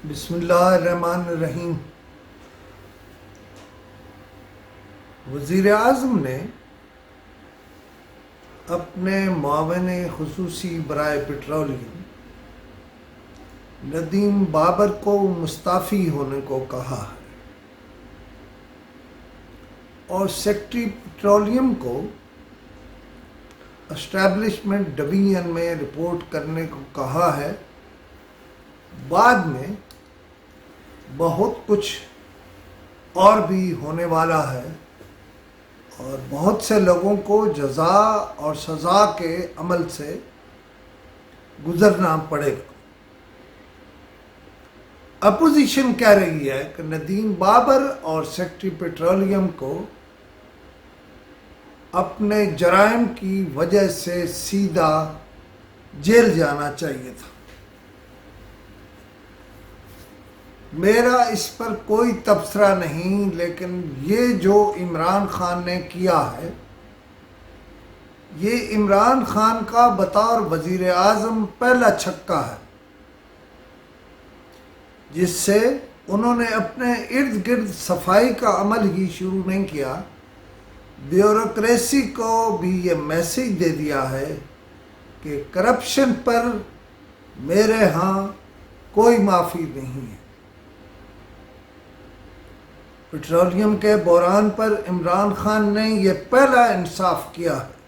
بسم اللہ الرحمن الرحیم۔ وزیر اعظم نے اپنے معاون خصوصی برائے پیٹرولیم ندیم بابر کو مستعفی ہونے کو کہا ہے اور سیکرٹری پیٹرولیم کو اسٹیبلشمنٹ ڈویژن میں رپورٹ کرنے کو کہا ہے۔ بعد میں بہت کچھ اور بھی ہونے والا ہے اور بہت سے لوگوں کو جزا اور سزا کے عمل سے گزرنا پڑے گا۔ اپوزیشن کہہ رہی ہے کہ ندیم بابر اور سیکرٹری پیٹرولیم کو اپنے جرائم کی وجہ سے سیدھا جیل جانا چاہیے تھا۔ میرا اس پر کوئی تبصرہ نہیں، لیکن یہ جو عمران خان نے کیا ہے، یہ عمران خان کا بطور وزیر اعظم پہلا چھکا ہے جس سے انہوں نے اپنے ارد گرد صفائی کا عمل ہی شروع نہیں کیا، بیوروکریسی کو بھی یہ میسیج دے دیا ہے کہ کرپشن پر میرے ہاں کوئی معافی نہیں ہے۔ پیٹرولیم کے بحران پر عمران خان نے یہ پہلا انصاف کیا ہے،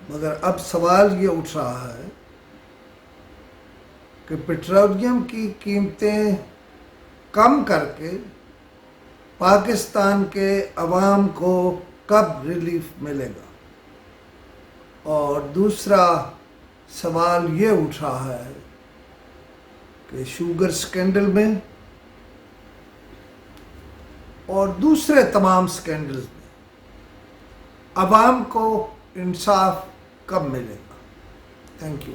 مگر اب سوال یہ اٹھ رہا ہے کہ پیٹرولیم کی قیمتیں کم کر کے پاکستان کے عوام کو کب ریلیف ملے گا؟ اور دوسرا سوال یہ اٹھ رہا ہے کہ شوگر سکینڈل میں اور دوسرے تمام سکینڈلز میں عوام کو انصاف کب ملے گا؟ Thank you.